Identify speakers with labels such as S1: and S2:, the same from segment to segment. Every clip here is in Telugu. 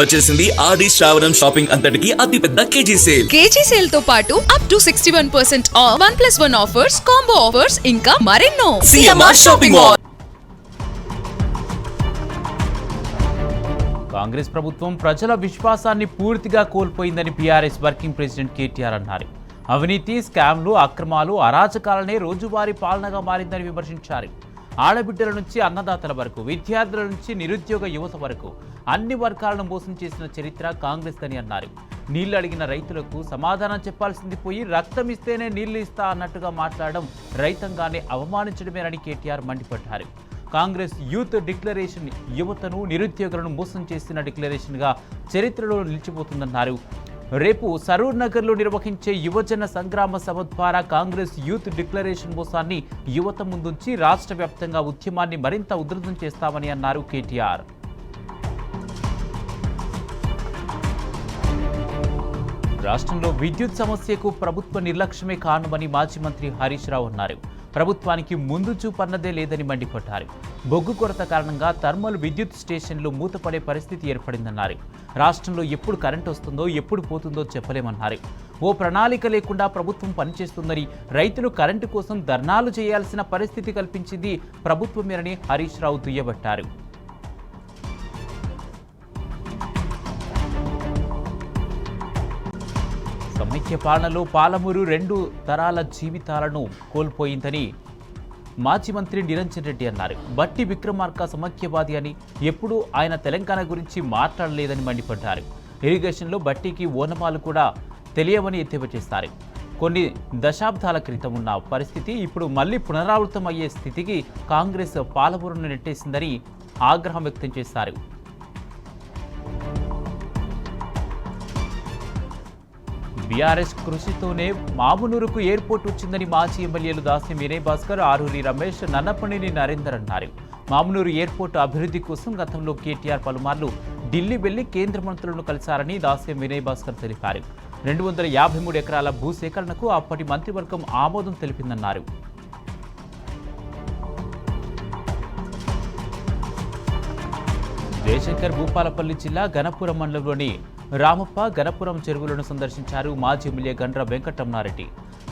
S1: వచ్చేసింది ఆది శ్రావణం షాపింగ్ అంతటికి అతిపెద్ద కేజీ సేల్
S2: తో పాటు up to 61% of 1+1 offers, combo offers ఇంకా మరెన్నో.
S1: CMR shopping mall.
S3: కాంగ్రెస్ ప్రభుత్వం ప్రజల విశ్వాసాన్ని పూర్తిగా కోల్పోయిందని బీఆర్ఎస్ వర్కింగ్ ప్రెసిడెంట్ కేటీఆర్ అన్నారు. అవినీతి, స్కామ్లు, అక్రమాలు, అరాచకాలనే రోజువారీ పాలనగా మారిందని విమర్శించారు. ఆడబిడ్డల నుంచి అన్నదాతల వరకు, విద్యార్థుల నుంచి నిరుద్యోగ యువత వరకు అన్ని వర్గాలను మోసం చేసిన చరిత్ర కాంగ్రెస్ అని అన్నారు. నీళ్లు అడిగిన రైతులకు సమాధానం చెప్పాల్సింది పోయి రక్తం ఇస్తేనే నీళ్లు ఇస్తా అన్నట్టుగా మాట్లాడడం రైతాంగాన్ని అవమానించడమేనని కేటీఆర్ మండిపడ్డారు. కాంగ్రెస్ యూత్ డిక్లరేషన్ యువతను, నిరుద్యోగులను మోసం చేసిన డిక్లరేషన్గా చరిత్రలో నిలిచిపోతుందన్నారు. రేపు సరూర్ నగర్లో నిర్వహించే యువజన సంగ్రామ సభ ద్వారా కాంగ్రెస్ యూత్ డిక్లరేషన్ మోసాన్ని యువత ముందుంచి రాష్ట్ర వ్యాప్తంగా ఉద్యమాన్ని మరింత ఉధృతం చేస్తామని అన్నారు కేటీఆర్. రాష్ట్రంలో విద్యుత్ సమస్యకు ప్రభుత్వ నిర్లక్ష్యమే కారణమని మాజీ మంత్రి హరీష్ రావు అన్నారు. ప్రభుత్వానికి ముందు చూపన్నదే లేదని మండిపడ్డారు. బొగ్గు కొరత కారణంగా థర్మల్ విద్యుత్ స్టేషన్లు మూతపడే పరిస్థితి ఏర్పడిందన్నారు. రాష్ట్రంలో ఎప్పుడు కరెంటు వస్తుందో, ఎప్పుడు పోతుందో చెప్పలేమన్నారు. ఓ ప్రణాళిక లేకుండా ప్రభుత్వం పనిచేస్తుందని, రైతులు కరెంటు కోసం ధర్నాలు చేయాల్సిన పరిస్థితి కల్పించింది ప్రభుత్వమేనని హరీష్ రావు దుయ్యబట్టారు. సమైక్య పాలనలో పాలమూరు 2 తరాల జీవితాలను కోల్పోయిందని మాజీ మంత్రి నిరంజన్ రెడ్డి అన్నారు. బట్టి విక్రమార్క సమైక్యవాది అని, ఎప్పుడూ ఆయన తెలంగాణ గురించి మాట్లాడలేదని మండిపడ్డారు. ఇరిగేషన్లో బట్టికి ఓనమాలు కూడా తెలియవని ఎద్దేవా చేస్తారు. కొన్ని దశాబ్దాల క్రితం ఉన్న పరిస్థితి ఇప్పుడు మళ్లీ పునరావృతం అయ్యే స్థితికి కాంగ్రెస్ పాలమూరును నెట్టేసిందని ఆగ్రహం వ్యక్తం చేశారు. బీఆర్ఎస్ కృషితోనే మామునూరుకు ఎయిర్పోర్ట్ వచ్చిందని మాజీ ఎమ్మెల్యేలు దాస్యం వినయ్ భాస్కర్, ఆరూరి రమేష్, నన్నపనేని నరేందర్ అన్నారు. మామునూరు ఎయిర్పోర్టు అభివృద్ధి కోసం గతంలో కేటీఆర్ పలుమార్లు ఢిల్లీ వెళ్లి కేంద్ర మంత్రులను కలిశారని దాస్యం వినయ్ భాస్కర్ తెలిపారు. 253 ఎకరాల భూసేకరణకు అప్పటి మంత్రివర్గం ఆమోదం తెలిపిందన్నారు. జయశంకర్ భూపాలపల్లి జిల్లా గణపురం మండలంలోని రామప్ప, గణపురం చెరువులను సందర్శించారు మాజీ ఎమ్మెల్యే గండ్ర వెంకటరమణారెడ్డి.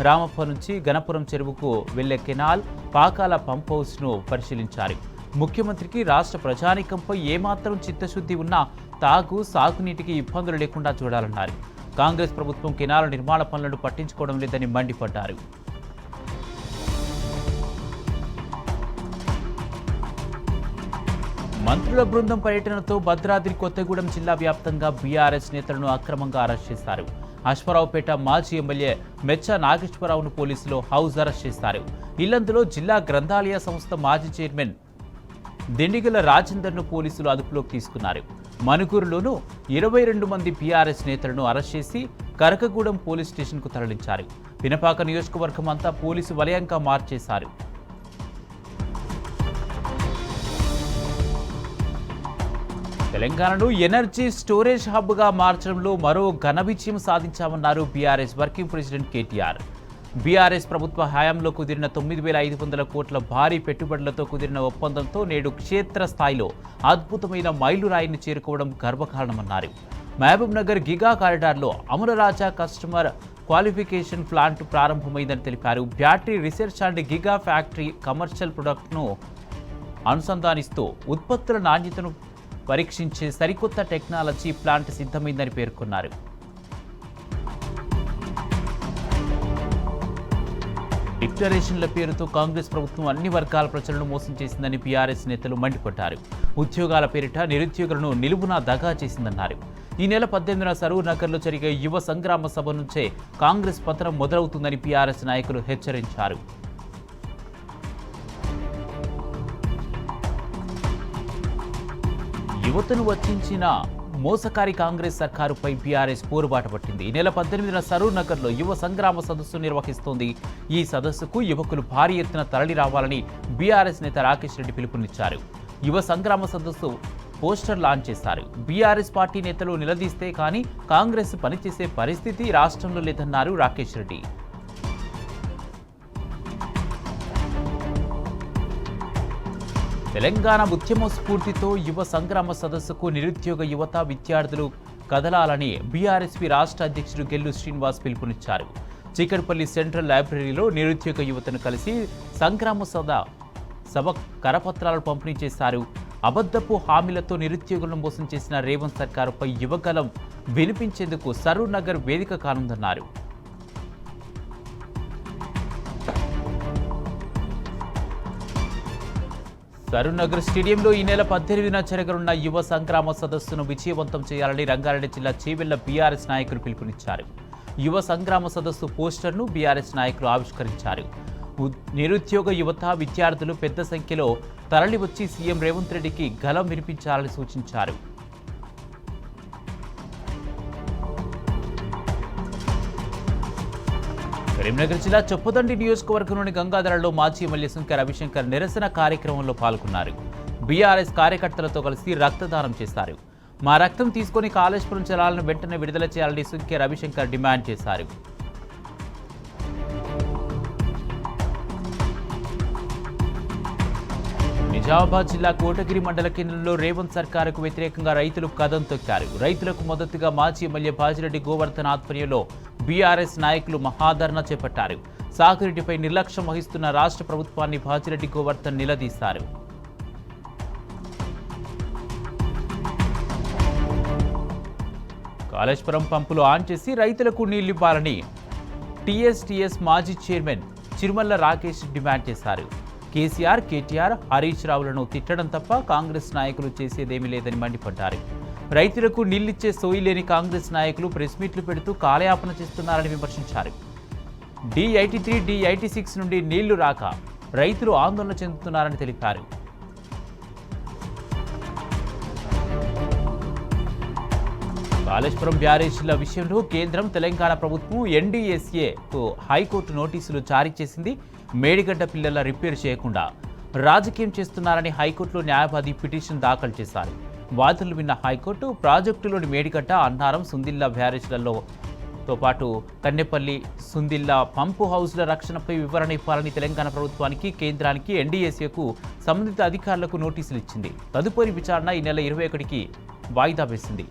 S3: రామప్ప నుంచి గణపురం చెరువుకు వెళ్లే కెనాల్, పాకాల పంప్ హౌస్ను పరిశీలించారు. ముఖ్యమంత్రికి రాష్ట్ర ప్రజానీకంపై ఏమాత్రం చిత్తశుద్ధి ఉన్నా తాగు, సాగునీటికి ఇబ్బందులు లేకుండా చూడాలన్నారు. కాంగ్రెస్ ప్రభుత్వం కెనాల నిర్మాణ పనులను పట్టించుకోవడం లేదని మండిపడ్డారు. మంత్రుల బృందం పర్యటనతో భద్రాద్రి కొత్తగూడెం జిల్లా వ్యాప్తంగా బీఆర్ఎస్ నేతలను అక్రమంగా అరెస్ట్ చేశారు. అశ్వరావుపేట మాజీ ఎమ్మెల్యే మెచ్చ నాగేశ్వరరావును పోలీసులు హౌస్ అరెస్ట్ చేశారు. ఇల్లందులో జిల్లా గ్రంథాలయ సంస్థ మాజీ చైర్మన్ దిండిగల రాజేందర్ను పోలీసులు అదుపులోకి తీసుకున్నారు. మనుగూరులోనూ 22 మంది బీఆర్ఎస్ నేతలను అరెస్ట్ చేసి కరకగూడెం పోలీస్ స్టేషన్కు తరలించారు. పినపాక నియోజకవర్గం అంతా పోలీసు వలయంగా మార్చేశారు. తెలంగాణను ఎనర్జీ స్టోరేజ్ హబ్గా మార్చడంలో మరో ఘన విజయం సాధించామన్నారు BRS working president KTR. BRS ప్రభుత్వ హయాంలో కుదిరిన 9,500 కోట్ల భారీ పెట్టుబడులతో కుదిరిన ఒప్పందంతో నేడు క్షేత్రస్థాయిలో అద్భుతమైన మైలురాయిని చేరుకోవడం గర్వకారణమన్నారు. మహబూబ్ నగర్ గిగా కారిడార్లో అమరరాజా కస్టమర్ క్వాలిఫికేషన్ ప్లాంట్ ప్రారంభమైందని తెలిపారు. Battery research and giga factory commercial ప్రొడక్ట్ను అనుసంధానిస్తూ ఉత్పత్తుల నాణ్యతను పరీక్షించే సరికొత్త టెక్నాలజీ ప్లాంట్ సిద్ధమైందని పేర్కొన్నారు. డిక్లరేషన్ల పేరుతో కాంగ్రెస్ ప్రభుత్వం అన్ని వర్గాల ప్రజలను మోసం చేసిందని బీఆర్ఎస్ నేతలు మండిపడ్డారు. ఉద్యోగాల పేరిట నిరుద్యోగులను నిలువునా దగా చేసిందన్నారు. ఈ నెల 18న సరూర్ నగర్లో జరిగే యువ సంగ్రామ సభ నుంచే కాంగ్రెస్ పతనం మొదలవుతుందని బీఆర్ఎస్ నాయకులు హెచ్చరించారు. యువతను వచ్చించిన మోసకారి కాంగ్రెస్ సర్కారుపై బీఆర్ఎస్ పోరుబాట పట్టింది. ఈ నెల 18న సరూర్ నగర్లో యువ సంగ్రామ సదస్సు నిర్వహిస్తోంది. ఈ సదస్సుకు యువకులు భారీ ఎత్తున తరలి రావాలని బీఆర్ఎస్ నేత రాకేష్ రెడ్డి పిలుపునిచ్చారు. యువ సంగ్రామ సదస్సు పోస్టర్ లాంచ్ చేశారు. బీఆర్ఎస్ పార్టీ నేతలు నిలదీస్తే కానీ కాంగ్రెస్ పనిచేసే పరిస్థితి రాష్ట్రంలో లేదన్నారు రాకేష్ రెడ్డి. తెలంగాణ ఉద్యమ స్ఫూర్తితో యువ సంగ్రామ సదస్సుకు నిరుద్యోగ యువత విద్యార్థులు కదలాలని బీఆర్ఎస్పీ రాష్ట్ర అధ్యక్షుడు గెల్లు శ్రీనివాస్ పిలుపునిచ్చారు. చీకటిపల్లి సెంట్రల్ లైబ్రరీలో నిరుద్యోగ యువతను కలిసి సంగ్రామ సభ కరపత్రాలు పంపిణీ చేశారు. అబద్ధపు హామీలతో నిరుద్యోగులను మోసం చేసిన రేవంత్ సర్కారుపై యువగలం వినిపించేందుకు సరూర్ నగర్ వేదిక కానుందన్నారు. సరూర్ నగర్ స్టేడియంలో ఈ నెల 18న జరగనున్న యువ సంగ్రామ సదస్సును విజయవంతం చేయాలని రంగారెడ్డి జిల్లా చేవెళ్ల బీఆర్ఎస్ నాయకులు పిలుపునిచ్చారు. యువ సంగ్రామ సదస్సు పోస్టర్ను బీఆర్ఎస్ నాయకులు ఆవిష్కరించారు. నిరుద్యోగ యువత విద్యార్థులు పెద్ద సంఖ్యలో తరలివచ్చి సీఎం రేవంత్ రెడ్డికి గలం వినిపించాలని సూచించారు. కరీంనగర్ జిల్లా చొప్పదండి నియోజకవర్గంలోని గంగాధరలో మాజీ ఎమ్మెల్యే సుంకె రవిశంకర్ నిరసన కార్యక్రమంలో పాల్గొన్నారు. బీఆర్ఎస్ కార్యకర్తలతో కలిసి రక్తదానం చేశారు. మా రక్తం తీసుకుని కాళేశ్వరం జలాలను వెంటనే విడుదల చేయాలని సుంకె రవిశంకర్ డిమాండ్ చేశారు. నిజామాబాద్ జిల్లా కోటగిరి మండల కేంద్రంలో రేవంత్ సర్కారుకు వ్యతిరేకంగా రైతులు కదం తొక్కారు. రైతులకు మద్దతుగా మాజీ ఎమ్మెల్యే బాజిరెడ్డి గోవర్ధన్ ఆధ్వర్యంలో బీఆర్ఎస్ నాయకులు మహాధర్నా చేపట్టారు. సాగునీటిపై నిర్లక్ష్యం వహిస్తున్న రాష్ట్ర ప్రభుత్వాన్ని బాజిరెడ్డి గోవర్ధన్ నిలదీశారు. కాళేశ్వరం పంపులు ఆన్ చేసి రైతులకు నీళ్లివ్వాలని టీఎస్టీఎస్ మాజీ చైర్మన్ చిరుమల్ల రాకేష్ డిమాండ్ చేశారు. కేసీఆర్, కేటీఆర్, హరీష్ రావులను తిట్టడం తప్ప కాంగ్రెస్ నాయకులు చేసేదేమీ లేదని మండిపడ్డారు. రైతులకు నీళ్లిచ్చే సోయి లేని కాంగ్రెస్ నాయకులు ప్రెస్ మీట్లు పెడుతూ కాలయాపన చేస్తున్నారని విమర్శించారు. D83, D86 నుండి నీళ్లు రాక రైతులు ఆందోళన చెందుతున్నారని తెలిపారు. కాళేశ్వరం బ్యారేజీల విషయంలో కేంద్రం, తెలంగాణ ప్రభుత్వం NDSAకు హైకోర్టు నోటీసులు జారీ చేసింది. మేడిగడ్డ పిల్లల రిపేర్ చేయకుండా రాజకీయం చేస్తున్నారని హైకోర్టులో న్యాయవాది పిటిషన్ దాఖలు చేశారు. వాదనలు విన్న హైకోర్టు ప్రాజెక్టులోని మేడిగడ్డ, అన్నారం, సుందిల్లా బ్యారేజీలతో పాటు కన్నెపల్లి, సుందిల్లా పంపు హౌస్ల రక్షణపై వివరణ ఇవ్వాలని తెలంగాణ ప్రభుత్వానికి, కేంద్రానికి, NDSAకు సంబంధిత అధికారులకు నోటీసులు ఇచ్చింది. తదుపరి విచారణ ఈ నెల 21కి వాయిదా వేసింది.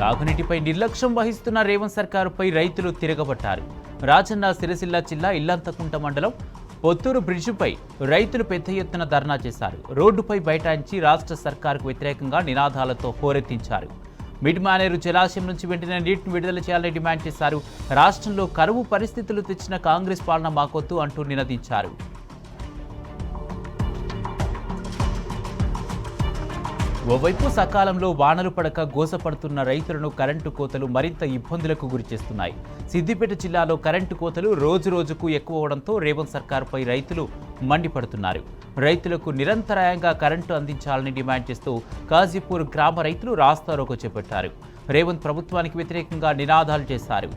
S3: సాగునీటిపై నిర్లక్ష్యం వహిస్తున్న రేవంత్ సర్కారుపై రైతులు తిరగబట్టారు. రాజన్న సిరిసిల్ల జిల్లా ఇల్లంతకుంట మండలం పొత్తూరు బ్రిడ్జిపై రైతులు పెద్ద ఎత్తున ధర్నా చేశారు. రోడ్డుపై బైఠాయించి రాష్ట్ర సర్కారుకు వ్యతిరేకంగా నినాదాలతో హోరెత్తించారు. మిడ్ మానేరు జలాశయం నుంచి వెంటనే నీటిని విడుదల చేయాలని డిమాండ్ చేశారు. రాష్ట్రంలో కరువు పరిస్థితులు తెచ్చిన కాంగ్రెస్ పాలన మాకొద్దు అంటూ నినదించారు. ఓవైపు సకాలంలో వానలు పడక గోసపడుతున్న రైతులను కరెంటు కోతలు మరింత ఇబ్బందులకు గురిచేస్తున్నాయి. సిద్దిపేట జిల్లాలో కరెంటు కోతలు రోజురోజుకు ఎక్కువ అవడంతో రేవంత్ సర్కారుపై రైతులు మండిపడుతున్నారు. రైతులకు నిరంతరాయంగా కరెంటు అందించాలని డిమాండ్ చేస్తూ కాజీపూర్ గ్రామ రైతులు రాస్తారోకో చేపట్టారు. రేవంత్ ప్రభుత్వానికి వ్యతిరేకంగా నినాదాలు చేశారు.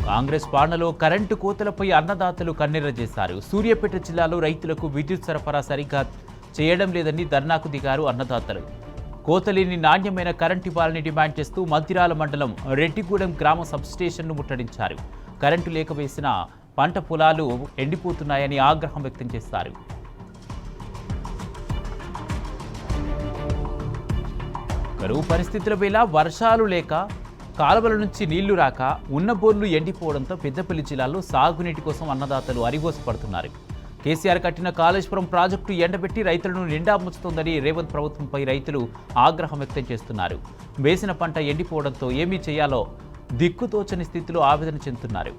S3: కాంగ్రెస్ పాలనలో కరెంటు కోతలపై అన్నదాతలు కన్నెర్ర చేశారు. సూర్యాపేట జిల్లాలో రైతులకు విద్యుత్ సరఫరా సరిగ్గా చేయడం లేదని ధర్నాకు దిగారు అన్నదాతలు. కోతలేని నాణ్యమైన కరెంటు ఇవ్వాలని డిమాండ్ చేస్తూ మద్దిరాల మండలం రెడ్డిగూడెం గ్రామ సబ్స్టేషన్ను ముట్టడించారు. కరెంటు లేక వేసిన పంట పొలాలు ఎండిపోతున్నాయని ఆగ్రహం వ్యక్తం చేశారు. కరువు పరిస్థితుల వేళ వర్షాలు లేక కాలువల నుంచి నీళ్లు రాక ఉన్న బోర్లు ఎండిపోవడంతో పెద్దపల్లి జిల్లాలో సాగునీటి కోసం అన్నదాతలు అరిగోసపడుతున్నారు. కేసీఆర్ కట్టిన కాళేశ్వరం ప్రాజెక్టు ఎండబెట్టి రైతులను నిండా ముంచుతోందని రేవంత్ ప్రభుత్వంపై రైతులు ఆగ్రహం వ్యక్తం చేస్తున్నారు. వేసిన పంట ఎండిపోవడంతో ఏమీ చేయాలో దిక్కుతోచని స్థితిలో ఆవేదన చెందుతున్నారు.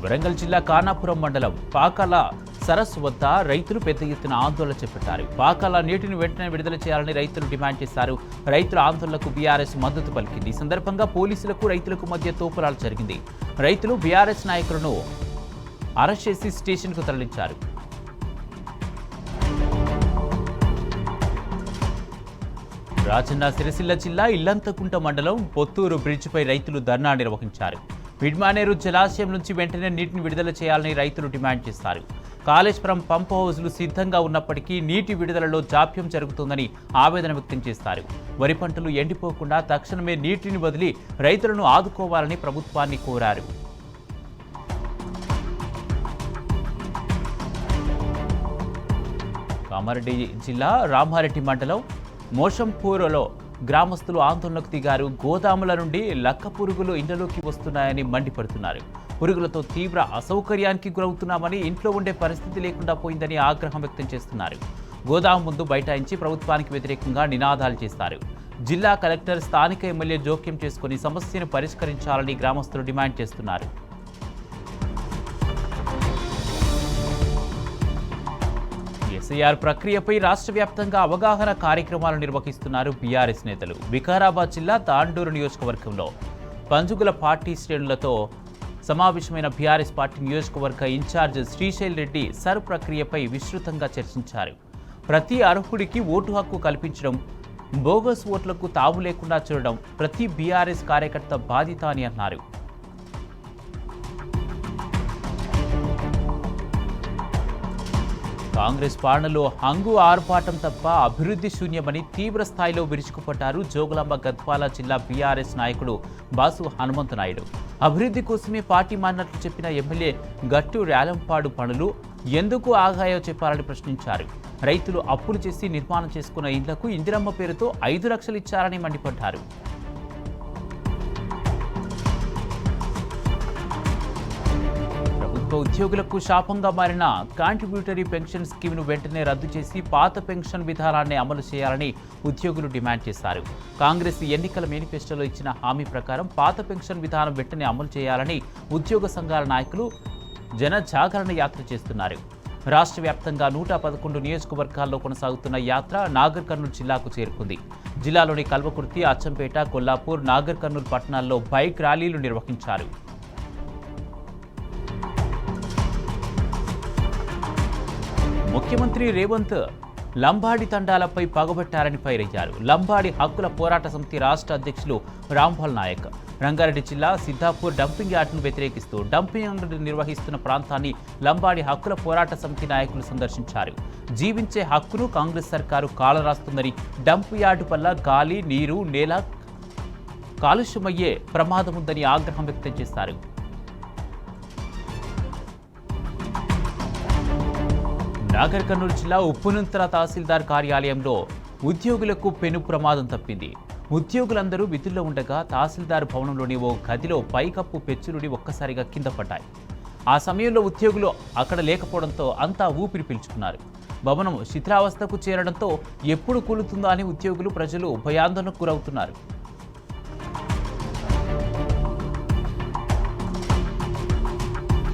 S3: వరంగల్ జిల్లా ఖానాపురం మండలం పాకాల సరస్సు వద్ద రైతులు పెద్ద ఎత్తున ఆందోళన చేపట్టారు. పాకాల నీటిని వెంటనే విడుదల చేయాలని రైతులు డిమాండ్ చేశారు. రైతుల ఆందోళనకు బీఆర్ఎస్ మద్దతు పలికింది. ఈ సందర్భంగా పోలీసులకు రైతులకు మధ్య తోపులాట జరిగింది. రైతులు బీఆర్ఎస్ నాయకులను అరెస్ట్ చేసి స్టేషన్కు తరలించారు. రాజన్న సిరిసిల్ల జిల్లా ఇల్లంతకుంట మండలం పొత్తూరు బ్రిడ్జిపై రైతులు ధర్నా నిర్వహించారు. మిడ్మానేరు జలాశయం నుంచి వెంటనే నీటిని విడుదల చేయాలని రైతులు డిమాండ్ చేశారు. కాళేశ్వరం పంప్ హౌజ్లు సిద్ధంగా ఉన్నప్పటికీ నీటి విడుదలలో జాప్యం జరుగుతుందని ఆవేదన వ్యక్తం చేస్తారు. వరి పంటలు ఎండిపోకుండా తక్షణమే నీటిని వదిలి రైతులను ఆదుకోవాలని ప్రభుత్వాన్ని కోరారు. కామారెడ్డి జిల్లా రామారెడ్డి మండలం మోషంపూర్లో గ్రామస్తులు ఆందోళనకు దిగారు. గోదాముల నుండి లక్క పురుగులు ఇండ్లలోకి వస్తున్నాయని మండిపడుతున్నారు. పురుగులతో తీవ్ర అసౌకర్యానికి గురవుతున్నామని, ఇంట్లో ఉండే పరిస్థితి లేకుండా పోయిందని ఆగ్రహం వ్యక్తం చేస్తున్నారు. గోదాము ముందు బైఠాయించి ప్రభుత్వానికి వ్యతిరేకంగా నినాదాలు చేస్తారు. జిల్లా కలెక్టర్, స్థానిక ఎమ్మెల్యే జోక్యం చేసుకుని సమస్యను పరిష్కరించాలని గ్రామస్తులు డిమాండ్ చేస్తున్నారు. ఎస్ఐఆర్ ప్రక్రియపై రాష్ట్ర వ్యాప్తంగా అవగాహన కార్యక్రమాలు నిర్వహిస్తున్నారు బీఆర్ఎస్ నేతలు. వికారాబాద్ జిల్లా తాండూరు నియోజకవర్గంలో పంజుగుల పార్టీ శ్రేణులతో సమావేశమైన బీఆర్ఎస్ పార్టీ నియోజకవర్గ ఇన్ఛార్జ్ శ్రీశైల్ రెడ్డి సర్ ప్రక్రియపై విస్తృతంగా చర్చించారు. ప్రతి అర్హుడికి ఓటు హక్కు కల్పించడం, బోగస్ ఓట్లకు తావు లేకుండా చూడడం ప్రతి బీఆర్ఎస్ కార్యకర్త బాధ్యత అని అన్నారు. కాంగ్రెస్ పాలనలో హంగు ఆర్భాటం తప్ప అభివృద్ధి శూన్యమని తీవ్ర స్థాయిలో విరుచుకుపడ్డారు జోగులాంబ గద్వాల జిల్లా బీఆర్ఎస్ నాయకుడు బాసు హనుమంతనాయుడు. అభివృద్ధి కోసమే పార్టీ మారినట్లు చెప్పిన ఎమ్మెల్యే గట్టు రేలంపాడు పనులు ఎందుకు ఆగాయో చెప్పాలని ప్రశ్నించారు. రైతులు అప్పులు చేసి నిర్మాణం చేసుకున్న ఇండ్లకు ఇందిరమ్మ పేరుతో 5 లక్షలు ఇచ్చారని మండిపడ్డారు. ఉద్యోగులకు శాపంగా మారిన కాంట్రిబ్యూటరీ పెన్షన్ స్కీమ్ను వెంటనే రద్దు చేసి పాత పెన్షన్ విధానాన్ని అమలు చేయాలని ఉద్యోగులు డిమాండ్ చేశారు. కాంగ్రెస్ ఎన్నికల మేనిఫెస్టోలో ఇచ్చిన హామీ ప్రకారం పాత పెన్షన్ విధానం వెంటనే అమలు చేయాలని ఉద్యోగ సంఘాల నాయకులు జన జాగరణ యాత్ర చేస్తున్నారు. రాష్ట్ర వ్యాప్తంగా 111 నియోజకవర్గాల్లో కొనసాగుతున్న యాత్ర నాగర్ కర్నూలు జిల్లాకు చేరుకుంది. జిల్లాలోని కల్వకుర్తి, అచ్చంపేట, కొల్లాపూర్, నాగర్ కర్నూలు పట్టణాల్లో బైక్ ర్యాలీలు నిర్వహించారు. ముఖ్యమంత్రి రేవంత్ లంబాడి తండాలపై పగబట్టారని ఫైరయ్యారు. లంబాడి హక్కుల పోరాట సమితి రాష్ట్ర అధ్యక్షులు రాంభల్ నాయక్ రంగారెడ్డి జిల్లా సిద్ధాపూర్ డంపింగ్ యార్డును వ్యతిరేకిస్తూ డంపింగ్ యార్డు నిర్వహిస్తున్న ప్రాంతాన్ని లంబాడి హక్కుల పోరాట సమితి నాయకులు సందర్శించారు. జీవించే హక్కును కాంగ్రెస్ సర్కారు కాలరాస్తుందని, డంప్ యార్డు వల్ల గాలి, నీరు, నేల కాలుష్యమయ్యే ప్రమాదం ఉందని ఆగ్రహం వ్యక్తం చేశారు. నాగర్ కర్నూలు జిల్లా ఉప్పునుంతల తహసీల్దార్ కార్యాలయంలో ఉద్యోగులకు పెను ప్రమాదం తప్పింది. ఉద్యోగులందరూ విధుల్లో ఉండగా తహసీల్దార్ భవనంలోని ఓ గదిలో పైకప్పు పెచ్చులుడి ఒక్కసారిగా కింద పడ్డాయి. ఆ సమయంలో ఉద్యోగులు అక్కడ లేకపోవడంతో అంతా ఊపిరి పీల్చుకున్నారు. భవనం శిథిలావస్థకు చేరడంతో ఎప్పుడు కూలుతుందో అని ఉద్యోగులు, ప్రజలు భయాందోళనకు గురవుతున్నారు.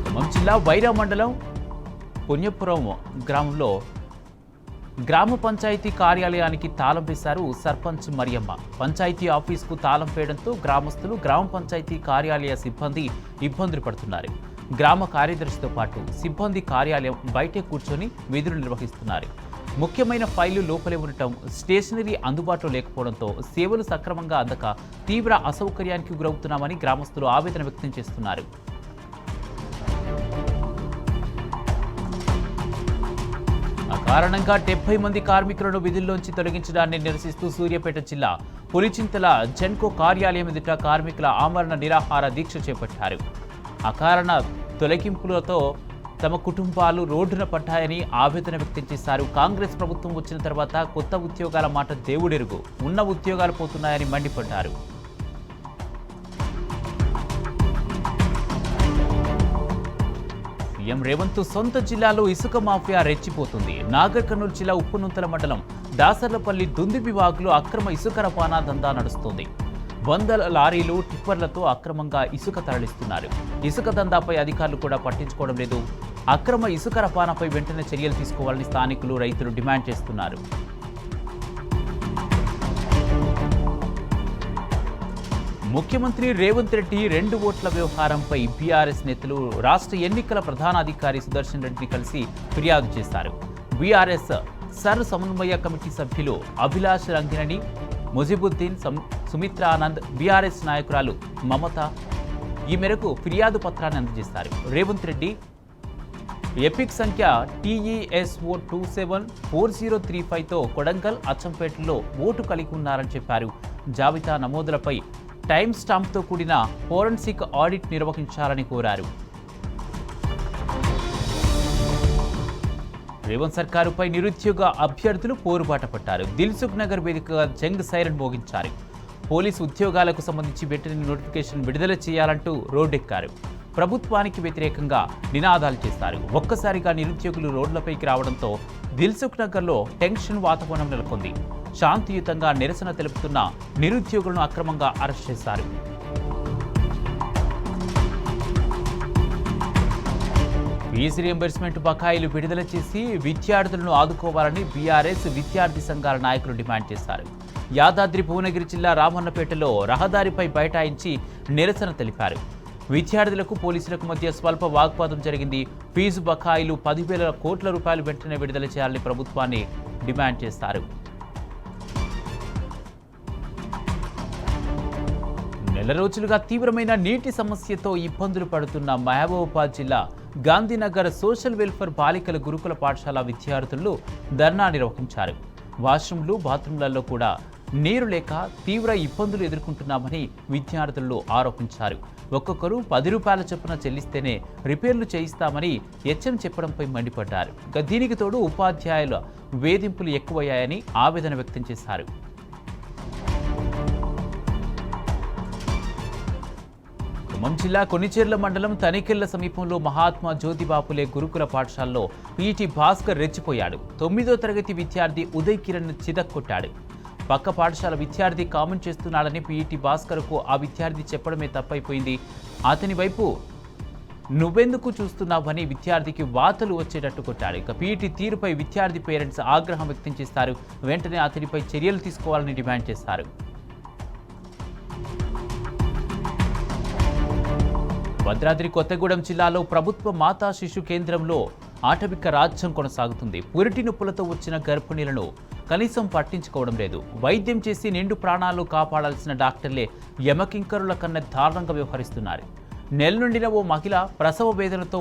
S3: ఖమ్మం జిల్లా వైరా మండలం పుణ్యపురం గ్రామంలో గ్రామ పంచాయతీ కార్యాలయానికి తాళం వేశారు సర్పంచ్ మరియమ్మ. పంచాయతీ ఆఫీసుకు తాళం వేయడంతో గ్రామస్తులు, గ్రామ పంచాయతీ కార్యాలయ సిబ్బంది ఇబ్బందులు పడుతున్నారు. గ్రామ కార్యదర్శితో పాటు సిబ్బంది కార్యాలయం బయటే కూర్చొని విధులు నిర్వహిస్తున్నారు. ముఖ్యమైన ఫైళ్లు లోపలే ఉండటం, స్టేషనరీ అందుబాటులో లేకపోవడంతో సేవలు సక్రమంగా అందక తీవ్ర అసౌకర్యానికి గురవుతున్నామని గ్రామస్తులు ఆవేదన వ్యక్తం చేస్తున్నారు. కారణంగా 70 మంది కార్మికులను విధుల్లోంచి తొలగించడాన్ని నిరసిస్తూ సూర్యాపేట జిల్లా పులిచింతల జెన్కో కార్యాలయం ఎదుట కార్మికుల ఆమరణ నిరాహార దీక్ష చేపట్టారు. అకారణ తొలగింపులతో తమ కుటుంబాలు రోడ్డున పడ్డాయని ఆవేదన వ్యక్తం చేశారు. కాంగ్రెస్ ప్రభుత్వం వచ్చిన తర్వాత కొత్త ఉద్యోగాల మాట దేవుడెరుగు, ఉన్న ఉద్యోగాలు పోతున్నాయని మండిపడ్డారు. సీఎం రేవంత్ సొంత జిల్లాలో ఇసుక మాఫియా రెచ్చిపోతుంది. నాగర్ కర్నూలు జిల్లా ఉప్పునుంతల మండలం దాసర్లపల్లి దుందిబి వాగులో అక్రమ ఇసుక రవాణా దందా నడుస్తోంది. వందల లారీలు, టిప్పర్లతో అక్రమంగా ఇసుక తరలిస్తున్నారు. ఇసుక దందాపై అధికారులు కూడా పట్టించుకోవడం లేదు. అక్రమ ఇసుక రవాణాపై వెంటనే చర్యలు తీసుకోవాలని స్థానికులు, రైతులు డిమాండ్ చేస్తున్నారు. ముఖ్యమంత్రి రేవంత్ రెడ్డి 2 ఓట్ల వ్యవహారంపై బీఆర్ఎస్ నేతలు రాష్ట్ర ఎన్నికల ప్రధానాధికారి సుదర్శన్ రెడ్డిని కలిసి ఫిర్యాదు చేశారు. బీఆర్ఎస్ సర్ సమన్వయ కమిటీ సభ్యులు అభిలాష్ రంగినని, ముజిబుద్దీన్, సుమిత్రా ఆనంద్, బీఆర్ఎస్ నాయకురాలు మమత ఈ మేరకు ఫిర్యాదు పత్రాన్ని అందజేశారు. రేవంత్ రెడ్డి ఎపిక్ సంఖ్య TESO 274035తో కొడంగల్ అచ్చంపేటలో ఓటు కలిగి ఉన్నారని చెప్పారు. జాబితా నమోదులపై టైమ్ స్టాంప్తో కూడిన ఫోరెన్సిక్ ఆడిట్ నిర్వహించాలని కోరారు. రేవంత్ సర్కారుపై నిరుద్యోగ అభ్యర్థులు పోరుబాట పట్టారు. దిల్సుఖ్ నగర్ వేదికగా జంగ్ సైరన్ మోగించారు. పోలీసు ఉద్యోగాలకు సంబంధించి వెంటనే నోటిఫికేషన్ విడుదల చేయాలంటూ రోడ్డెక్కారు. ప్రభుత్వానికి వ్యతిరేకంగా నినాదాలు చేశారు. ఒక్కసారిగా నిరుద్యోగులు రోడ్లపైకి రావడంతో దిల్సుఖ్ నగర్లో టెన్షన్ వాతావరణం నెలకొంది. శాంతియుతంగా నిరసన తెలుపుతున్న నిరుద్యోగులను అక్రమంగా అరెస్ట్ చేశారు. ఫీజు రియంబర్స్మెంట్ బకాయిలు విడుదల చేసి విద్యార్థులను ఆదుకోవాలని బీఆర్ఎస్ విద్యార్థి సంఘాల నాయకులు డిమాండ్ చేశారు. యాదాద్రి భువనగిరి జిల్లా రామన్నపేటలో రహదారిపై బైఠాయించి నిరసన తెలిపారు. విద్యార్థులకు పోలీసులకు మధ్య స్వల్ప వాగ్వాదం జరిగింది. ఫీజు బకాయిలు 10,000 కోట్ల రూపాయలు వెంటనే విడుదల చేయాలని ప్రభుత్వాన్ని డిమాండ్ చేశారు. నెల రోజులుగా తీవ్రమైన నీటి సమస్యతో ఇబ్బందులు పడుతున్న మహబూబాబాద్ జిల్లా గాంధీనగర్ సోషల్ వెల్ఫేర్ బాలికల గురుకుల పాఠశాల విద్యార్థులు ధర్నా నిర్వహించారు. వాష్రూమ్లు, బాత్రూంలలో కూడా నీరు లేక తీవ్ర ఇబ్బందులు ఎదుర్కొంటున్నామని విద్యార్థులు ఆరోపించారు. ఒక్కొక్కరు 10 రూపాయల చొప్పున చెల్లిస్తేనే రిపేర్లు చేయిస్తామని హెచ్ఎం చెప్పడంపై మండిపడ్డారు. దీనికి తోడు ఉపాధ్యాయుల వేధింపులు ఎక్కువయ్యాయని ఆవేదన వ్యక్తం చేశారు. ఖమ్మం జిల్లా కొనిచెర్ల మండలం తనికెళ్ల సమీపంలో మహాత్మా జ్యోతిబాపులే గురుకుల పాఠశాలలో పీటీ భాస్కర్ రెచ్చిపోయాడు. 9వ తరగతి విద్యార్థి ఉదయ్ కిరణ్ చిదక్కొట్టాడు. పక్క పాఠశాల విద్యార్థి కామెంట్ చేస్తున్నాడని పీఈటీ భాస్కర్కు ఆ విద్యార్థి చెప్పడమే తప్పైపోయింది. అతని వైపు నువ్వెందుకు చూస్తున్నావని విద్యార్థికి వాతలు వచ్చేటట్టు కొట్టాడు. ఇక పీఈటీ తీరుపై విద్యార్థి పేరెంట్స్ ఆగ్రహం వ్యక్తం చేస్తారు. వెంటనే అతనిపై చర్యలు తీసుకోవాలని డిమాండ్ చేశారు. భద్రాద్రి కొత్తగూడెం జిల్లాలో ప్రభుత్వ మాతా శిశు కేంద్రంలో ఆటవిక రాజ్యం కొనసాగుతుంది. పురిటి నొప్పులతో వచ్చిన గర్భిణీలను కనీసం పట్టించుకోవడం లేదు. వైద్యం చేసి నిండు ప్రాణాలు కాపాడాల్సిన డాక్టర్లే యమకింకరుల కన్నా దారుణంగా వ్యవహరిస్తున్నారు. నెల నుండిన ఓ మహిళ ప్రసవ వేదనతో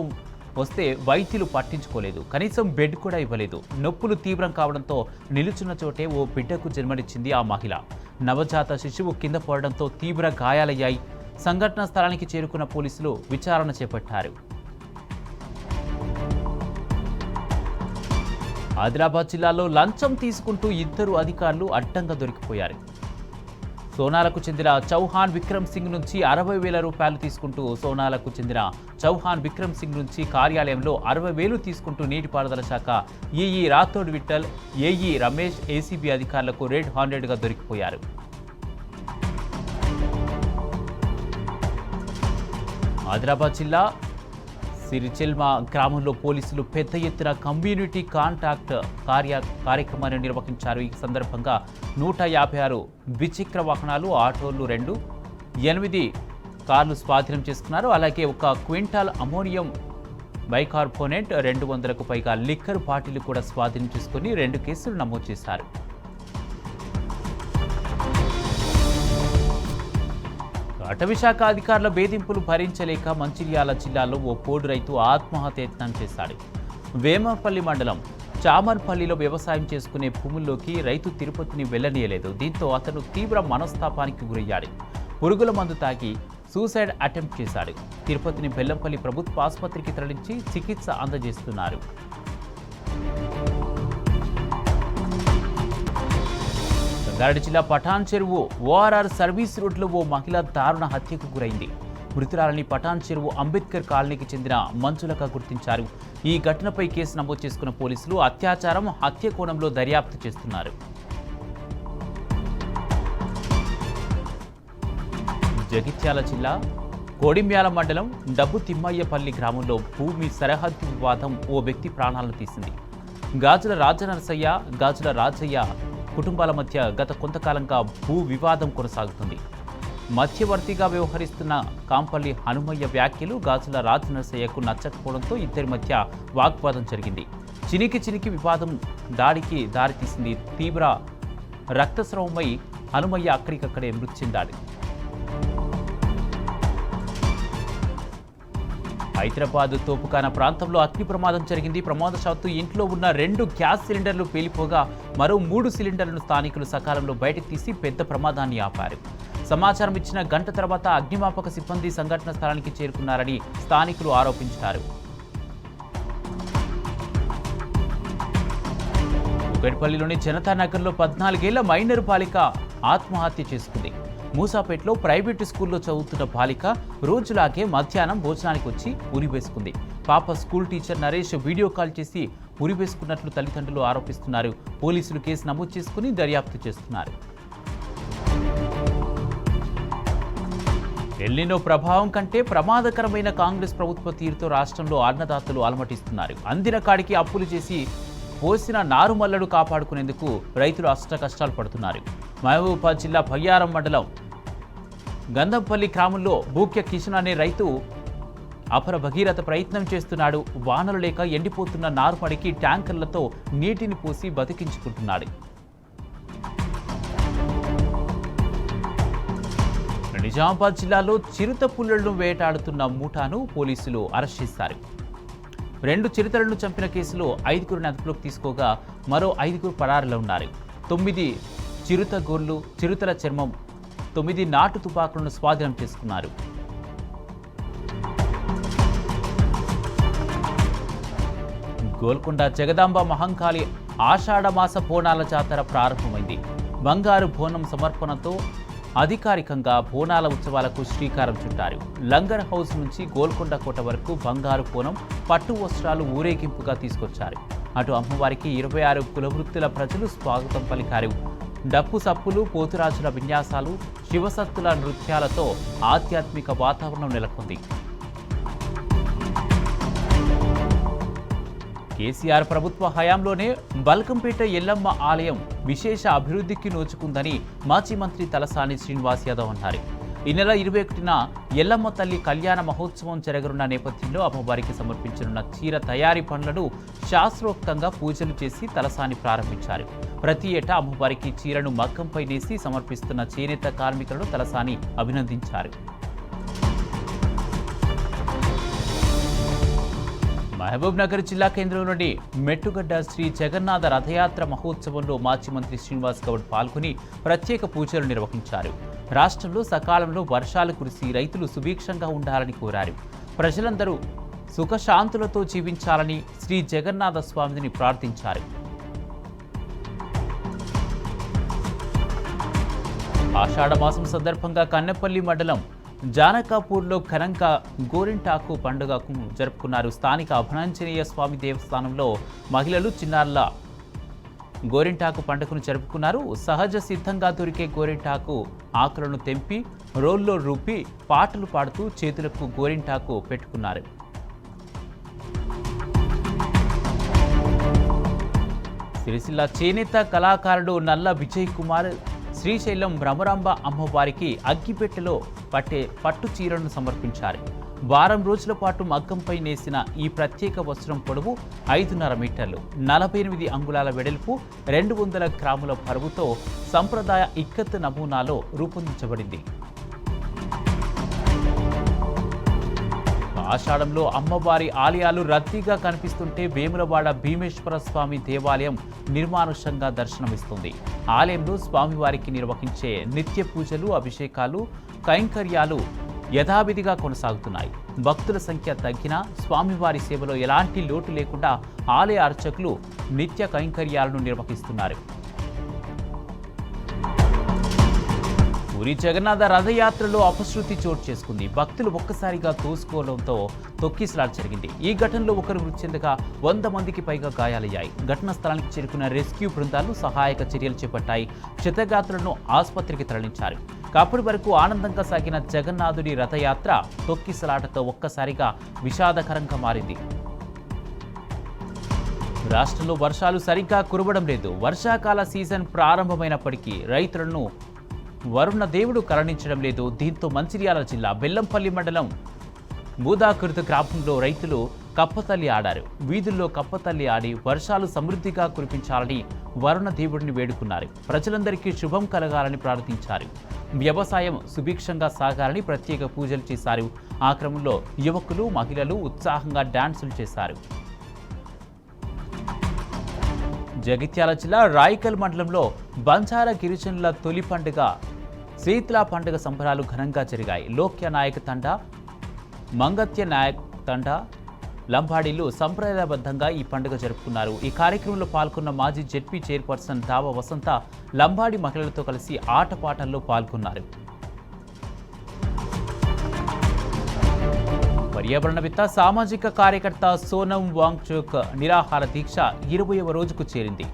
S3: వస్తే వైద్యులు పట్టించుకోలేదు. కనీసం బెడ్ కూడా ఇవ్వలేదు. నొప్పులు తీవ్రం కావడంతో నిలుచున్న చోటే ఓ బిడ్డకు జన్మనిచ్చింది ఆ మహిళ. నవజాత శిశువు కింద పడడంతో తీవ్ర గాయాలయ్యాయి. సంఘటనా స్థలానికి చేరుకున్న పోలీసులు విచారణ చేపట్టారు. ఆదిలాబాద్ జిల్లాలో లంచం తీసుకుంటూ 2 అధికారులు అడ్డంగా దొరికిపోయారు. సోనాలకు చెందిన చౌహాన్ విక్రమ్ సింగ్ నుంచి 60,000 రూపాయలు తీసుకుంటూ సోనాలకు చెందిన చౌహాన్ విక్రమ్ సింగ్ నుంచి కార్యాలయంలో 60,000 తీసుకుంటూ నీటిపారుదల శాఖ EE Rathod Vithal, AE Ramesh, ACB అధికారులకు రెడ్ హ్యాండెడ్గా దొరికిపోయారు. ఆదిలాబాద్ జిల్లా సిరిచెల్మ గ్రామంలో పోలీసులు పెద్ద ఎత్తున కమ్యూనిటీ కాంటాక్ట్ కార్యక్రమాన్ని నిర్వహించారు. ఈ సందర్భంగా 156 ద్విచక్ర వాహనాలు, ఆటోలు 2, 8 కార్లు స్వాధీనం చేసుకున్నారు. అలాగే 1 క్వింటాల్ అమోనియం బైకార్బోనేట్, 200కు పైగా లిక్కర్ బాటిల్ కూడా స్వాధీనం చేసుకుని 2 కేసులు నమోదు చేశారు. అటవీశాఖ అధికారుల వేధింపులు భరించలేక మంచిర్యాల జిల్లాలో ఓ పోడు రైతు ఆత్మహత్యయత్నం చేశాడు. వేమపల్లి మండలం చామర్పల్లిలో వ్యవసాయం చేసుకునే భూముల్లోకి రైతు తిరుపతిని వెళ్లనీయలేదు. దీంతో అతను తీవ్ర మనస్తాపానికి గురయ్యాడు. పురుగుల మందు తాగి సూసైడ్ అటెంప్ట్ చేశాడు. తిరుపతిని బెల్లంపల్లి ప్రభుత్వ ఆసుపత్రికి తరలించి చికిత్స అందజేస్తున్నారు. రంగారెడ్డి జిల్లా పఠాన్ చెరువు ఓఆర్ఆర్ సర్వీస్ రోడ్లో ఓ మహిళ దారుణ హత్యకు గురైంది. మృతురాలని పఠాన్ చెరువు అంబేద్కర్ కాలనీకి చెందిన మంజులగా గుర్తించారు. ఈ ఘటనపై కేసు నమోదు చేసుకున్న పోలీసులు అత్యాచారం, హత్య కోణంలో దర్యాప్తు చేస్తున్నారు. జగిత్యాల జిల్లా కోడిమ్యాల మండలం డబ్బు తిమ్మయ్యపల్లి గ్రామంలో భూమి సరిహద్దు వివాదం ఓ వ్యక్తి ప్రాణాలను తీసింది. గాజుల రాజనరసయ్య, గాజుల రాజయ్య కుటుంబాల మధ్య గత కొంతకాలంగా భూ వివాదం కొనసాగుతుంది. మధ్యవర్తిగా వ్యవహరిస్తున్న కాంపల్లి హనుమయ్య వ్యాఖ్యలు గాజుల రాజనరసయ్యకు నచ్చకపోవడంతో ఇద్దరి మధ్య వాగ్వాదం జరిగింది. చినికి వివాదం దాడికి దారితీసింది. తీవ్ర రక్తస్రావమై హనుమయ్య అక్కడికక్కడే మృతి చెందాడు. హైదరాబాద్ తోపుకాన ప్రాంతంలో అగ్ని ప్రమాదం జరిగింది. ప్రమాదశాత్తు ఇంట్లో ఉన్న 2 గ్యాస్ సిలిండర్లు పేలిపోగా మరో 3 సిలిండర్లను స్థానికులు సకాలంలో బయటకు తీసి పెద్ద ప్రమాదాన్ని ఆపారు. సమాచారం ఇచ్చిన గంట తర్వాత అగ్నిమాపక సిబ్బంది సంఘటన స్థలానికి చేరుకున్నారని స్థానికులు ఆరోపించారు. కూకట్పల్లిలోని జనతానగర్లో 14 ఏళ్ల మైనర్ బాలిక ఆత్మహత్య చేసుకుంది. మూసాపేటలో ప్రైవేటు స్కూల్లో చదువుతున్న బాలిక రోజులాగే మధ్యాహ్నం భోజనానికి వచ్చి ఉరివేసుకుంది. పాప school teacher Naresh video call చేసి ఉరివేసుకున్నట్లు తల్లిదండ్రులు ఆరోపిస్తున్నారు. పోలీసులు కేసు నమోదు చేసుకుని దర్యాప్తు చేస్తున్నారు. ఎల్నినో ప్రభావం కంటే ప్రమాదకరమైన కాంగ్రెస్ ప్రభుత్వ తీరుతో రాష్ట్రంలో అన్నదాతలు అలమటిస్తున్నారు. అందిన కాడికి అప్పులు చేసి పోసిన నారుమల్లడు కాపాడుకునేందుకు రైతులు అష్టకష్టాలు పడుతున్నారు. మహబూబాబాద్ జిల్లా బయ్యారం మండలం గంధంపల్లి గ్రామంలో బూక్య కిషన్ అనే రైతు అపర భగీరథ ప్రయత్నం చేస్తున్నాడు. వానలు లేక ఎండిపోతున్న నారుమడికి ట్యాంకర్లతో నీటిని పోసి బతికించుకుంటున్నాడు. నిజామాబాద్ జిల్లాలో చిరుత పులులను వేటాడుతున్న ముఠాను పోలీసులు అరెస్ట్ చేశారు. 2 చిరుతలను చంపిన కేసులో 5గురిని అదుపులోకి తీసుకోగా మరో 5గురు పరారీలో ఉన్నారు. 9 చిరుత గోళ్లు, చిరుతల చర్మం, 9 నాటు తుపాకులను స్వాధీనం చేసుకున్నారు. గోల్కొండ జగదాంబ మహంకాళి ఆషాఢమాస బోనాల జాతర ప్రారంభమైంది. బంగారు బోనం సమర్పణతో అధికారికంగా బోనాల ఉత్సవాలకు శ్రీకారం చుట్టారు. లంగర్ హౌస్ నుంచి గోల్కొండ కోట వరకు బంగారు బోనం, పట్టు వస్త్రాలు ఊరేగింపుగా తీసుకొచ్చారు. అటు అమ్మవారికి 26 కులవృత్తుల ప్రజలు స్వాగతం పలికారు. డప్పు సప్పులు, పోతురాజుల విన్యాసాలు, శివసత్తుల నృత్యాలతో ఆధ్యాత్మిక వాతావరణం నెలకొంది. కేసీఆర్ ప్రభుత్వ హయాంలోనే బల్కంపేట ఎల్లమ్మ ఆలయం విశేష అభివృద్ధికి నోచుకుందని మాజీ మంత్రి తలసాని శ్రీనివాస్ యాదవ్ అన్నారు. ఈ నెల 21న ఎల్లమ్మ తల్లి కళ్యాణ మహోత్సవం జరగనున్న నేపథ్యంలో అమ్మవారికి సమర్పించనున్న చీర తయారీ పనులను శాస్త్రోక్తంగా పూజలు చేసి తలసాని ప్రారంభించారు. ప్రతి ఏటా అమ్మవారికి చీరను మగ్గంపై నేసి సమర్పిస్తున్న చేనేత కార్మికులను తలసాని అభినందించారు. మహబూబ్ నగర్ జిల్లా కేంద్రంలోని మెట్టుగడ్డ శ్రీ జగన్నాథ రథయాత్ర మహోత్సవంలో మాజీ మంత్రి శ్రీనివాస్ గౌడ్ పాల్గొని ప్రత్యేక పూజలు నిర్వహించారు. రాష్ట్రంలో సకాలంలో వర్షాలు కురిసి రైతులు సుభిక్షంగా ఉండాలని కోరారు. ప్రజలందరూ సుఖశాంతులతో జీవించాలని శ్రీ జగన్నాథ స్వామిని ప్రార్థించారు. ఆషాఢమాసం సందర్భంగా కన్నెపల్లి మండలం జానకాపూర్లో ఘనంగా గోరింటాకు పండుగకు జరుపుకున్నారు. స్థానిక అభినంజనేయ స్వామి దేవస్థానంలో మహిళలు చిన్నారుల గోరింటాకు పండుగను జరుపుకున్నారు. సహజ సిద్ధంగా దొరికే గోరింటాకు ఆకులను తెంపి రోల్లో రూపి పాటలు పాడుతూ చేతులకు గోరింటాకు పెట్టుకున్నారు. సిరిసిల్ల చేనేత కళాకారుడు నల్ల విజయ్ కుమార్ శ్రీశైలం భ్రమరాంబ అమ్మవారికి అగ్గిపెట్టెలో పట్టు చీరను సమర్పించారు. వారం రోజుల పాటు మగ్గంపై నేసిన ఈ ప్రత్యేక వస్త్రం పొడవు 5.5 మీటర్లు, 48 అంగుళాల వెడల్పు, 200 గ్రాముల బరువుతో సంప్రదాయ ఇక్కత్ నమూనాలో రూపొందించబడింది. ఆషాఢంలో అమ్మవారి ఆలయాలు రద్దీగా కనిపిస్తుంటే వేములవాడ భీమేశ్వర స్వామి దేవాలయం నిర్మానుష్యంగా దర్శనమిస్తుంది. ఆలయంలో స్వామివారికి నిర్వహించే నిత్య పూజలు, అభిషేకాలు, కైంకర్యాలు యథావిధిగా కొనసాగుతున్నాయి. భక్తుల సంఖ్య తగ్గినా స్వామివారి సేవలో ఎలాంటి లోటు లేకుండా ఆలయ అర్చకులు నిత్య కైంకర్యాలను నిర్వహిస్తున్నారు. పూరి జగన్నాథ రథయాత్రలో అపశృతి చోటు చేసుకుంది. భక్తులు ఒక్కసారిగా తోసుకోవడంతో తొక్కిసలాట జరిగింది. ఈ ఘటనలో ఒకరు మృతి చెందగా 100 మందికి పైగా గాయాలయ్యాయి. ఘటనా స్థలానికి చేరుకున్న రెస్క్యూ బృందాలు సహాయక చర్యలు చేపట్టాయి. క్షతగాత్రులను ఆసుపత్రికి తరలించారు. అప్పటి వరకు ఆనందంగా సాగిన జగన్నాథుడి రథయాత్ర తొక్కిసలాటతో ఒక్కసారిగా విషాదకరంగా మారింది. రాష్ట్రంలో వర్షాలు సరిగ్గా కురవడం లేదు. వర్షాకాల సీజన్ ప్రారంభమైనప్పటికీ రైతులను వరుణ దేవుడు కరుణించడం లేదు. దీంతో మంచిర్యాల జిల్లా బెల్లంపల్లి మండలం బూదాకుర్తి గ్రామంలో రైతులు కప్పతల్లి ఆడారు. వీధుల్లో కప్పతల్లి ఆడి వర్షాలు సమృద్ధిగా కురిపించాలని వరుణ దేవుడిని వేడుకున్నారు. ప్రజలందరికీ శుభం కలగాలని ప్రార్థించారు. వ్యవసాయం సుభిక్షంగా సాగాలని ప్రత్యేక పూజలు చేశారు. ఆ క్రమంలో యువకులు, మహిళలు ఉత్సాహంగా డాన్సులు చేశారు. జగిత్యాల జిల్లా రాయికల్ మండలంలో బంజారా గిరిజనుల తొలి పండుగ శీతలా పండుగ సంబరాలు ఘనంగా జరిగాయి. లోక్య నాయక్ తండా, మంగత్య నాయక్ తండా, లంబాడీలు సంప్రదాయబద్ధంగా ఈ పండుగ జరుపుకున్నారు. ఈ కార్యక్రమంలో పాల్గొన్న మాజీ జెడ్పీ చైర్పర్సన్ దావ వసంత లంబాడీ మహిళలతో కలిసి ఆటపాటల్లో పాల్గొన్నారు. పర్యావరణవేత్త, సామాజిక కార్యకర్త సోనం వాంగ్చుక్ నిరాహార దీక్ష 20వ రోజుకు చేరింది.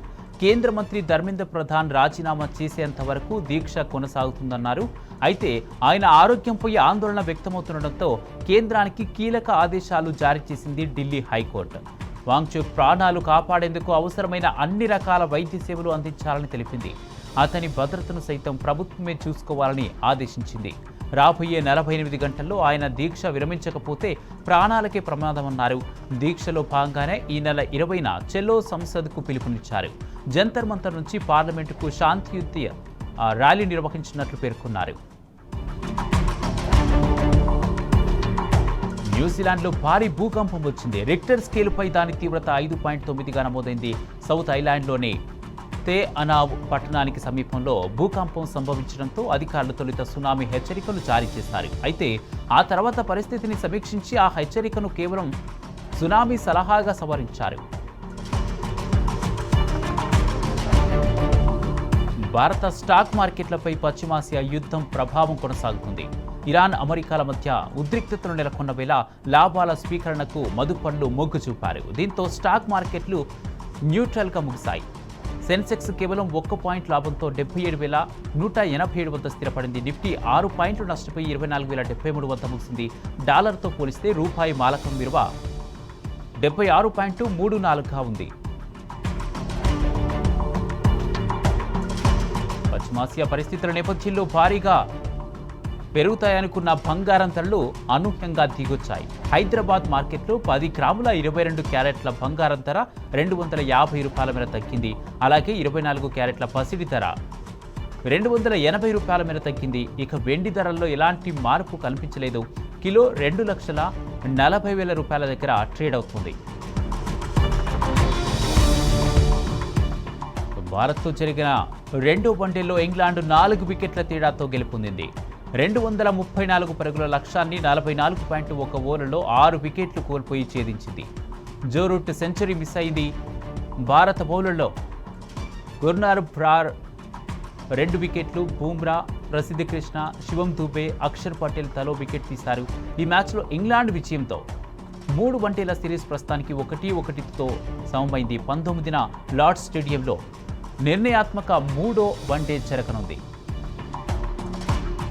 S3: కేంద్ర మంత్రి ధర్మేంద్ర ప్రధాన్ రాజీనామా చేసేంత వరకు దీక్ష కొనసాగుతుందన్నారు. అయితే ఆయన ఆరోగ్యంపై ఆందోళన వ్యక్తమవుతుండటంతో కేంద్రానికి కీలక ఆదేశాలు జారీ చేసింది ఢిల్లీ హైకోర్టు. వాంగ్చుక్ ప్రాణాలు కాపాడేందుకు అవసరమైన అన్ని రకాల వైద్య సేవలు అందించాలని తెలిపింది. అతని భద్రతను సైతం ప్రభుత్వమే చూసుకోవాలని ఆదేశించింది. రాబోయే 48 గంటల్లో ఆయన దీక్ష విరమించకపోతే ప్రాణాలకే ప్రమాదమన్నారు. దీక్షలో భాగంగానే ఈ నెల 20న చెల్లో సంసద్కు పిలుపునిచ్చారు. జంతర్ మంతర్ నుంచి పార్లమెంటుకు శాంతియుత ర్యాలీ నిర్వహించినట్లు పేర్కొన్నారు. న్యూజిలాండ్లో భారీ భూకంపం వచ్చింది. రిక్టర్ స్కేలుపై దాని తీవ్రత 5.9గా నమోదైంది. సౌత్ ఐలాండ్లోని తే అనావ్ పట్టణానికి సమీపంలో భూకంపం సంభవించడంతో అధికారులు తొలుత సునామీ హెచ్చరికలు జారీ చేశారు. అయితే ఆ తర్వాత పరిస్థితిని సమీక్షించి ఆ హెచ్చరికను కేవలం సునామీ సలహాగా సవరించారు. భారత స్టాక్ మార్కెట్లపై పశ్చిమాసియా యుద్ధం ప్రభావం కొనసాగుతుంది. ఇరాన్, అమెరికాల మధ్య ఉద్రిక్తతలు నెలకొన్న వేళ లాభాల స్వీకరణకు మదుపర్లు మొగ్గు చూపారు. దీంతో స్టాక్ మార్కెట్లు న్యూట్రల్గా ముగిశాయి. సెన్సెక్స్ కేవలం 1 పాయింట్ లాభంతో 77,187 వద్ద స్థిరపడింది. నిఫ్టీ 6 పాయింట్లు నష్టపోయి 24,073 వద్ద ముగిసింది. డాలర్తో పోలిస్తే రూపాయి మాలకం విలువ 76.34గా ఉంది. పశ్చిమాసియా పరిస్థితుల నేపథ్యంలో భారీగా పెరుగుతాయనుకున్న బంగారం ధరలు అనూహ్యంగా దిగొచ్చాయి. హైదరాబాద్ మార్కెట్లో 10 గ్రాముల 22 క్యారెట్ల బంగారం ధర 250 రూపాయల మేర తగ్గింది. అలాగే 24 క్యారెట్ల పసిడి ధర 280 రూపాయల మేర తగ్గింది. ఇక వెండి ధరల్లో ఎలాంటి మార్పు కనిపించలేదు. కిలో 2,40,000 రూపాయల దగ్గర ట్రేడ్ అవుతుంది. భారత్తో జరిగిన రెండో వన్డేలో ఇంగ్లాండ్ 4 వికెట్ల తేడాతో గెలుపొందింది. 234 పరుగుల లక్ష్యాన్ని 44.1 ఓవర్లలో 6 వికెట్లు కోల్పోయి ఛేదించింది. జో రూట్ సెంచరీ మిస్ అయింది. భారత బౌలర్లో గుర్నార్ బ్రార్ 2 వికెట్లు, బూమ్రా, ప్రసిద్ధ్ కృష్ణ, శివం దూబే, అక్షర్ పటేల్ తలో వికెట్ తీశారు. ఈ మ్యాచ్లో ఇంగ్లాండ్ విజయంతో 3 వన్డేల సిరీస్ ప్రస్తుతానికి 1-1తో సమమైంది. 19న లార్డ్స్ స్టేడియంలో నిర్ణయాత్మక 3వ వన్డే జరగనుంది.